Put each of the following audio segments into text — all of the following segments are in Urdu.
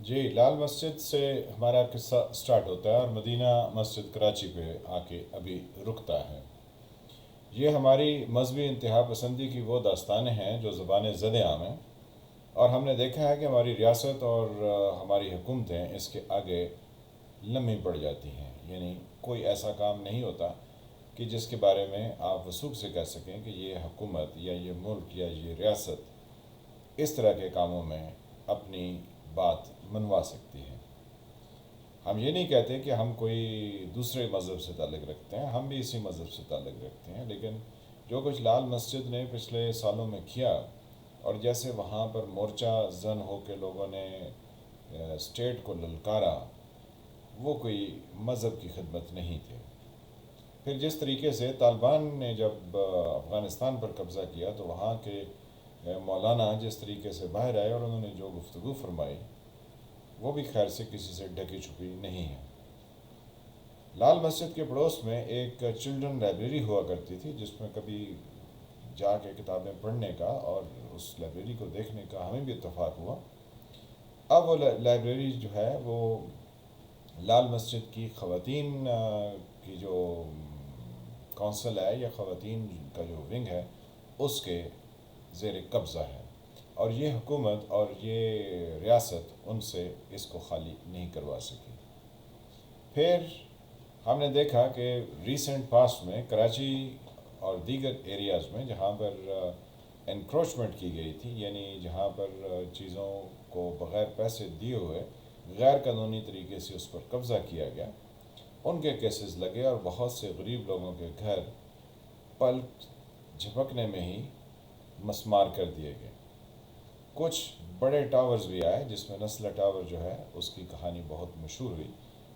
جی، لال مسجد سے ہمارا قصہ سٹارٹ ہوتا ہے اور مدینہ مسجد کراچی پہ آ کے ابھی رکتا ہے۔ یہ ہماری مذہبی انتہا پسندی کی وہ داستانیں ہیں جو زبان زد عام ہیں، اور ہم نے دیکھا ہے کہ ہماری ریاست اور ہماری حکومتیں اس کے آگے لمحی پڑ جاتی ہیں۔ یعنی کوئی ایسا کام نہیں ہوتا کہ جس کے بارے میں آپ وثوق سے کہہ سکیں کہ یہ حکومت یا یہ ملک یا یہ ریاست اس طرح کے کاموں میں اپنی بات منوا سکتی ہے۔ ہم یہ نہیں کہتے کہ ہم کوئی دوسرے مذہب سے تعلق رکھتے ہیں، ہم بھی اسی مذہب سے تعلق رکھتے ہیں، لیکن جو کچھ لال مسجد نے پچھلے سالوں میں کیا، اور جیسے وہاں پر مورچہ زن ہو کے لوگوں نے اسٹیٹ کو للکارا، وہ کوئی مذہب کی خدمت نہیں تھے۔ پھر جس طریقے سے طالبان نے جب افغانستان پر قبضہ کیا تو وہاں کے مولانا جس طریقے سے باہر آئے اور انہوں نے جو گفتگو فرمائی، وہ بھی خیر سے کسی سے ڈھکی چھپی نہیں ہے۔ لال مسجد کے پڑوس میں ایک چلڈرن لائبریری ہوا کرتی تھی، جس میں کبھی جا کے کتابیں پڑھنے کا اور اس لائبریری کو دیکھنے کا ہمیں بھی اتفاق ہوا۔ اب وہ لائبریری جو ہے وہ لال مسجد کی خواتین کی جو کونسل ہے یا خواتین کا جو ونگ ہے، اس کے زیر قبضہ ہے، اور یہ حکومت اور یہ ریاست ان سے اس کو خالی نہیں کروا سکی۔ پھر ہم نے دیکھا کہ ریسنٹ پاسٹ میں کراچی اور دیگر ایریاز میں جہاں پر انکروچمنٹ کی گئی تھی، یعنی جہاں پر چیزوں کو بغیر پیسے دیے ہوئے غیر قانونی طریقے سے اس پر قبضہ کیا گیا، ان کے کیسز لگے اور بہت سے غریب لوگوں کے گھر پلک جھپکنے میں ہی مسمار کر دیے گئے۔ کچھ بڑے ٹاورز بھی آئے، جس میں نسلہ ٹاور جو ہے اس کی کہانی بہت مشہور ہوئی،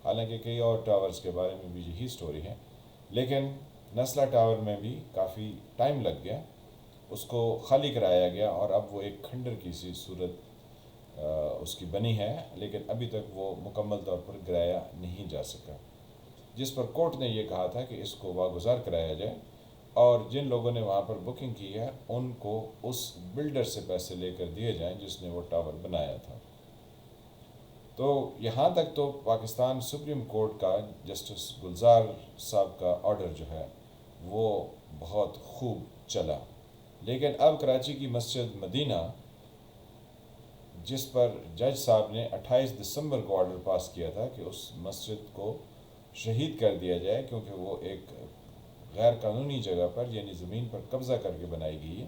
حالانکہ کئی اور ٹاورز کے بارے میں بھی یہی سٹوری ہے، لیکن نسلہ ٹاور میں بھی کافی ٹائم لگ گیا، اس کو خالی کرایا گیا، اور اب وہ ایک کھنڈر کی سی صورت اس کی بنی ہے، لیکن ابھی تک وہ مکمل طور پر گرایا نہیں جا سکا، جس پر کورٹ نے یہ کہا تھا کہ اس کو واگزار کرایا جائے، اور جن لوگوں نے وہاں پر بکنگ کی ہے ان کو اس بلڈر سے پیسے لے کر دیے جائیں جس نے وہ ٹاور بنایا تھا۔ تو یہاں تک تو پاکستان سپریم کورٹ کا جسٹس گلزار صاحب کا آرڈر جو ہے وہ بہت خوب چلا، لیکن اب کراچی کی مسجد مدینہ، جس پر جج صاحب نے 28 دسمبر کو آرڈر پاس کیا تھا کہ اس مسجد کو شہید کر دیا جائے، کیونکہ وہ ایک غیر قانونی جگہ پر یعنی زمین پر قبضہ کر کے بنائی گئی ہے،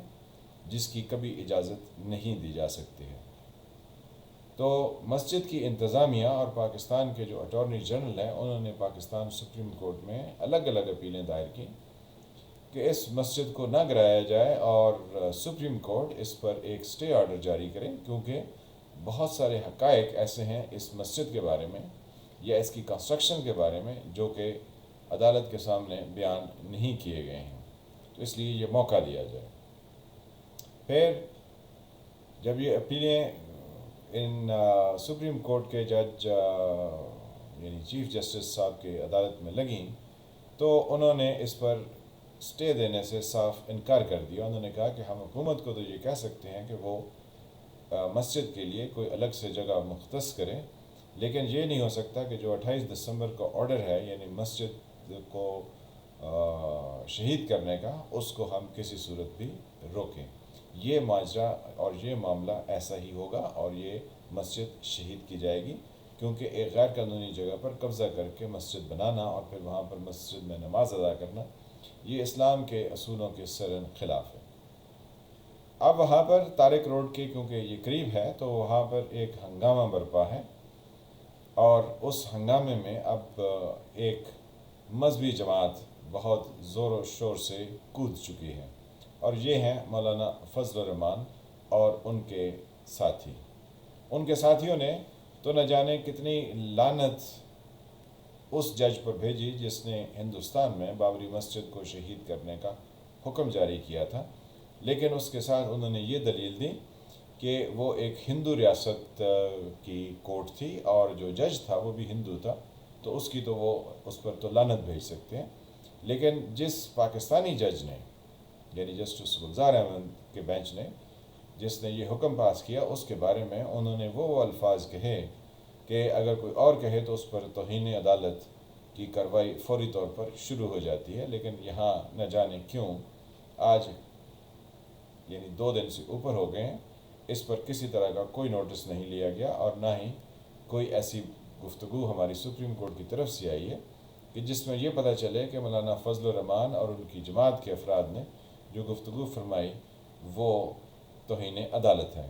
جس کی کبھی اجازت نہیں دی جا سکتی ہے۔ تو مسجد کی انتظامیہ اور پاکستان کے جو اٹارنی جنرل ہیں، انہوں نے پاکستان سپریم کورٹ میں الگ الگ اپیلیں دائر کی کہ اس مسجد کو نہ گرایا جائے، اور سپریم کورٹ اس پر ایک سٹے آرڈر جاری کرے، کیونکہ بہت سارے حقائق ایسے ہیں اس مسجد کے بارے میں یا اس کی کنسٹرکشن کے بارے میں جو کہ عدالت کے سامنے بیان نہیں کیے گئے ہیں، تو اس لیے یہ موقع دیا جائے۔ پھر جب یہ اپیلیں ان سپریم کورٹ کے جج یعنی چیف جسٹس صاحب کے عدالت میں لگیں، تو انہوں نے اس پر سٹے دینے سے صاف انکار کر دیا۔ انہوں نے کہا کہ ہم حکومت کو تو یہ کہہ سکتے ہیں کہ وہ مسجد کے لیے کوئی الگ سے جگہ مختص کرے، لیکن یہ نہیں ہو سکتا کہ جو 28 دسمبر کا آرڈر ہے، یعنی مسجد کو شہید کرنے کا، اس کو ہم کسی صورت بھی روکیں۔ یہ ماجرا اور یہ معاملہ ایسا ہی ہوگا، اور یہ مسجد شہید کی جائے گی، کیونکہ ایک غیر قانونی جگہ پر قبضہ کر کے مسجد بنانا اور پھر وہاں پر مسجد میں نماز ادا کرنا، یہ اسلام کے اصولوں کے سرن خلاف ہے۔ اب وہاں پر طارق روڈ کے کیونکہ یہ قریب ہے، تو وہاں پر ایک ہنگامہ برپا ہے، اور اس ہنگامے میں اب ایک مذہبی جماعت بہت زور و شور سے کود چکی ہے، اور یہ ہیں مولانا فضل الرحمان اور ان کے ساتھی۔ ان کے ساتھیوں نے تو نہ جانے کتنی لعنت اس جج پر بھیجی جس نے ہندوستان میں بابری مسجد کو شہید کرنے کا حکم جاری کیا تھا، لیکن اس کے ساتھ انہوں نے یہ دلیل دی کہ وہ ایک ہندو ریاست کی کورٹ تھی، اور جو جج تھا وہ بھی ہندو تھا، تو اس کی تو وہ اس پر تو لعنت بھیج سکتے ہیں، لیکن جس پاکستانی جج نے یعنی جسٹس گلزار احمد کے بینچ نے جس نے یہ حکم پاس کیا، اس کے بارے میں انہوں نے وہ الفاظ کہے کہ اگر کوئی اور کہے تو اس پر توہین عدالت کی کارروائی فوری طور پر شروع ہو جاتی ہے، لیکن یہاں نہ جانے کیوں آج یعنی 2 دن سے اوپر ہو گئے ہیں، اس پر کسی طرح کا کوئی نوٹس نہیں لیا گیا، اور نہ ہی کوئی ایسی گفتگو ہماری سپریم کورٹ کی طرف سے آئی ہے کہ جس میں یہ پتہ چلے کہ مولانا فضل الرحمان اور ان کی جماعت کے افراد نے جو گفتگو فرمائی وہ توہین عدالت ہے۔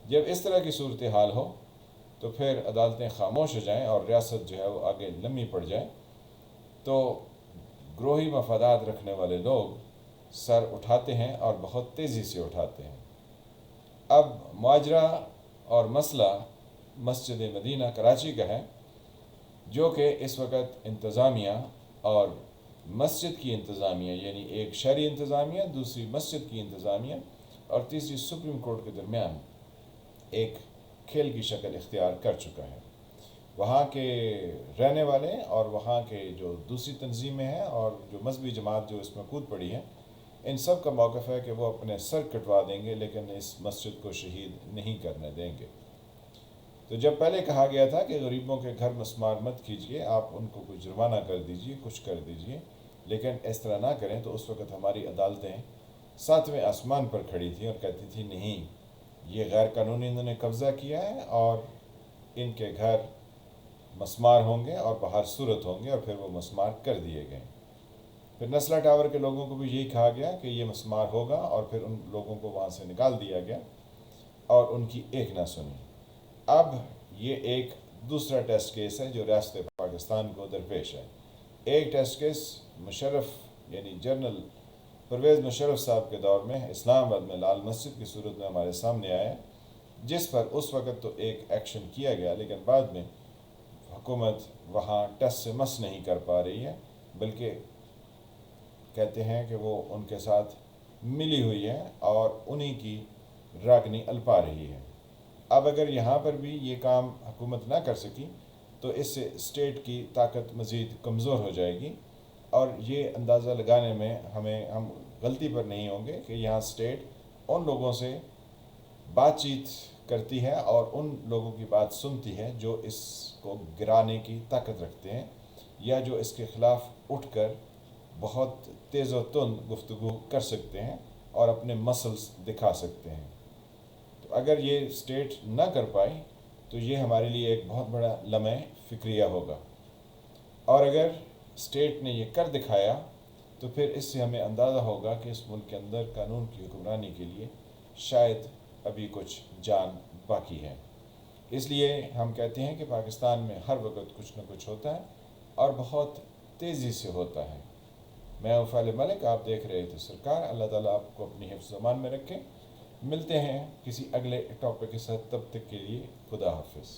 جب اس طرح کی صورتحال ہو تو پھر عدالتیں خاموش ہو جائیں اور ریاست جو ہے وہ آگے لمبی پڑ جائے، تو گروہی مفادات رکھنے والے لوگ سر اٹھاتے ہیں اور بہت تیزی سے اٹھاتے ہیں۔ اب ماجرا اور مسئلہ مسجد مدینہ کراچی کا ہے، جو کہ اس وقت انتظامیہ اور مسجد کی انتظامیہ، یعنی ایک شہری انتظامیہ، دوسری مسجد کی انتظامیہ اور تیسری سپریم کورٹ کے درمیان ایک کھیل کی شکل اختیار کر چکا ہے۔ وہاں کے رہنے والے اور وہاں کے جو دوسری تنظیمیں ہیں اور جو مذہبی جماعت جو اس میں کود پڑی ہے، ان سب کا موقف ہے کہ وہ اپنے سر کٹوا دیں گے لیکن اس مسجد کو شہید نہیں کرنے دیں گے۔ تو جب پہلے کہا گیا تھا کہ غریبوں کے گھر مسمار مت کیجیے، آپ ان کو کچھ جرمانہ کر دیجیے، کچھ کر دیجیے، لیکن اس طرح نہ کریں، تو اس وقت ہماری عدالتیں 7ویں آسمان پر کھڑی تھیں اور کہتی تھی نہیں، یہ غیر قانونی انہوں نے قبضہ کیا ہے اور ان کے گھر مسمار ہوں گے اور باہر صورت ہوں گے، اور پھر وہ مسمار کر دیے گئے۔ پھر نسلہ ٹاور کے لوگوں کو بھی یہی کہا گیا کہ یہ مسمار ہوگا، اور پھر ان لوگوں کو وہاں سے نکال دیا گیا اور ان کی ایک نہ سنی۔ اب یہ ایک دوسرا ٹیسٹ کیس ہے جو ریاست پاکستان کو درپیش ہے۔ ایک ٹیسٹ کیس مشرف یعنی جنرل پرویز مشرف صاحب کے دور میں اسلام آباد میں لال مسجد کی صورت میں ہمارے سامنے آیا، جس پر اس وقت تو ایک ایکشن کیا گیا، لیکن بعد میں حکومت وہاں ٹیسٹ سے مس نہیں کر پا رہی ہے، بلکہ کہتے ہیں کہ وہ ان کے ساتھ ملی ہوئی ہے اور انہی کی راگنی الپا رہی ہے۔ اب اگر یہاں پر بھی یہ کام حکومت نہ کر سکی تو اس سے اسٹیٹ کی طاقت مزید کمزور ہو جائے گی، اور یہ اندازہ لگانے میں ہم غلطی پر نہیں ہوں گے کہ یہاں اسٹیٹ ان لوگوں سے بات چیت کرتی ہے اور ان لوگوں کی بات سنتی ہے جو اس کو گرانے کی طاقت رکھتے ہیں یا جو اس کے خلاف اٹھ کر بہت تیز و تند گفتگو کر سکتے ہیں اور اپنے مسلز دکھا سکتے ہیں۔ تو اگر یہ اسٹیٹ نہ کر پائی تو یہ ہمارے لیے ایک بہت بڑا لمحہ فکریہ ہوگا، اور اگر اسٹیٹ نے یہ کر دکھایا تو پھر اس سے ہمیں اندازہ ہوگا کہ اس ملک کے اندر قانون کی حکمرانی کے لیے شاید ابھی کچھ جان باقی ہے۔ اس لیے ہم کہتے ہیں کہ پاکستان میں ہر وقت کچھ نہ کچھ ہوتا ہے اور بہت تیزی سے ہوتا ہے۔ میں فالح ملک، آپ دیکھ رہے تھے سرکار۔ اللہ تعالیٰ آپ کو اپنی حفظ و امان میں رکھے۔ ملتے ہیں کسی اگلے ٹاپک کے ساتھ، تب تک کے لیے خدا حافظ۔